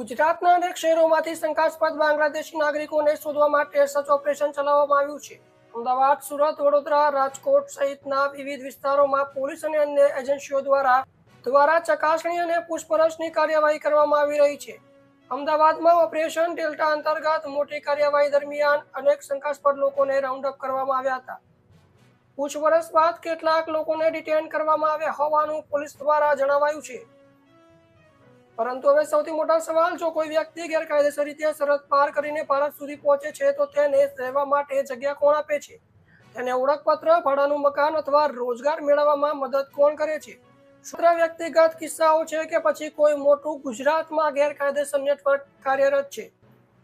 ગુજરાતના અનેક શહેરોમાંથી શંકાસ્પદ બાંગ્લાદેશી નાગરિકોને શોધવા માટે સર્ચ ઓપરેશન ચલાવવામાં આવ્યું છે। અમદાવાદ, સુરત, વડોદરા, રાજકોટ સહિતના વિવિધ વિસ્તારોમાં પોલીસ અને અન્ય એજન્સીઓ દ્વારા ચકાસણી અને પૂછપરછની કાર્યવાહી કરવામાં આવી રહી છે। અમદાવાદમાં ઓપરેશન ડેલ્ટા અંતર્ગત મોટી કાર્યવાહી દરમિયાન અનેક શંકાસ્પદ લોકોને રાઉન્ડ અપ કરવામાં આવ્યા હતા। પૂછપરછ બાદ કેટલાક લોકોને ડિટેન કરવામાં આવ્યા હોવાનું પોલીસ દ્વારા જણાવાયું છે। પરંતુ હવે સૌથી મોટો સવાલ, જો કોઈ વ્યક્તિ ગેરકાયદેસર રીતે સરહદ પાર કરીને ભારત સુધી પહોંચે છે તો તેને રહેવા માટે જગ્યા કોણ આપે છે? તેને ઓળખપત્ર, ભાડાનું મકાન અથવા રોજગાર મેળવવામાં મદદ કોણ કરે છે? માત્ર વ્યક્તિગત કિસ્સાઓ છે કે પછી કોઈ મોટું ગુજરાતમાં ગેરકાયદેસર નેટવર્ક કાર્યરત છે?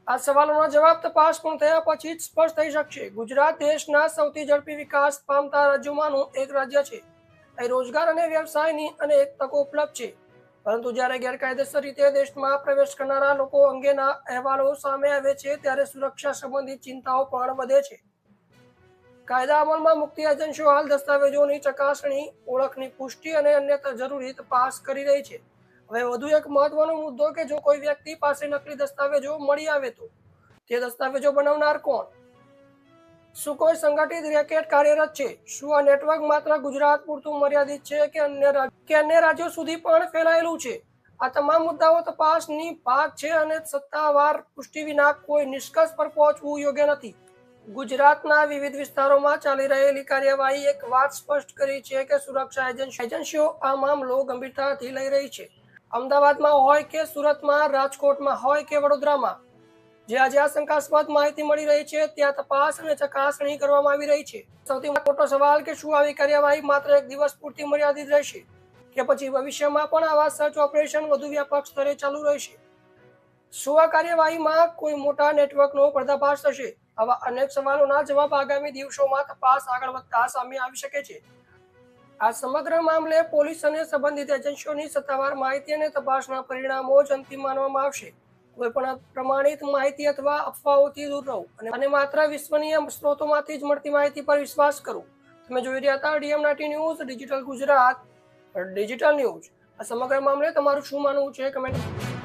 આ સવાલોના જવાબ તપાસ પૂર્ણ થયા પછી જ સ્પષ્ટ થઈ શકશે। ગુજરાત દેશના સૌથી ઝડપી વિકાસ પામતા રાજ્યોમાંનું એક રાજ્ય છે। અહીં રોજગાર અને વ્યવસાયની અનેક તકો ઉપલબ્ધ છે, પરંતુ જ્યારે ગેરકાયદેસર રીતે દેશમાં પ્રવેશ કરનારા લોકો અંગેના અહેવાલો સામે આવે છે ત્યારે સુરક્ષા સંબંધિત ચિંતાઓ પણ વધે છે। કાયદા અમલમાં મુકતી એજન્સીઓ હાલ દસ્તાવેજોની ચકાસણી, ઓળખની પુષ્ટિ અને અન્ય જરૂરી તપાસ કરી રહી છે। હવે વધુ એક મહત્વનો મુદ્દો કે જો કોઈ વ્યક્તિ પાસે નકલી દસ્તાવેજો મળી આવે તો તે દસ્તાવેજો બનાવનાર કોણ? શું કોઈ સંગઠિત રેકેટ કાર્યરત છે? શું આ નેટવર્ક માત્ર ગુજરાત પૂરતું મર્યાદિત છે કે અન્ય રાજ્યો સુધી પણ ફેલાયેલું છે? આ તમામ મુદ્દાઓ તપાસની ભાગ છે અને સત્તાવાર પુષ્ટિ વિના કોઈ નિષ્કર્ષ પર પહોંચવું યોગ્ય નથી। ગુજરાતના વિવિધ વિસ્તારોમાં ચાલી રહેલી કાર્યવાહી એક વાત સ્પષ્ટ કરી છે કે સુરક્ષા એજન્સીઓ આ મામલો ગંભીરતાથી લઈ રહી છે। અમદાવાદમાં હોય કે સુરતમાં, રાજકોટમાં હોય કે વડોદરામાં, જ્યાં જ્યાં શંકાસ્પદ માહિતી મળી રહી છે ત્યાં તપાસ અને ચકાસણી કરવામાં આવી રહી છે। સૌથી મોટો સવાલ કે શું આવી કાર્યવાહી માત્ર એક દિવસ પૂરતી મર્યાદિત રહેશે કે પછી ભવિષ્યમાં પણ આવા સર્ચ ઓપરેશન વધુ વ્યાપક સ્તરે ચાલુ રહેશે? શું આ કાર્યવાહીમાં કોઈ મોટા નેટવર્કનો પર્દાફાશ થશે? આવા અનેક સવાલોના જવાબ આગામી દિવસોમાં તપાસ આગળ વધતા સામે આવી શકે છે। આ સમગ્ર મામલે પોલીસ અને સંબંધિત એજન્સીઓની સત્તાવાર માહિતી અને તપાસના પરિણામો જ અંતિમ માનવામાં આવશે। કોઈ પણ પ્રમાણિત માહિતી અથવા અફવાઓથી દૂર રહો અને માત્ર વિશ્વનીય સ્ત્રોતોમાંથી જ મળતી માહિતી પર વિશ્વાસ કરો। તમે જોઈ રહ્યા હતા DM19 news, digital Gujarat, digital news. આ સમગ્ર મામલે તમારું શું માનવું છે કમેન્ટ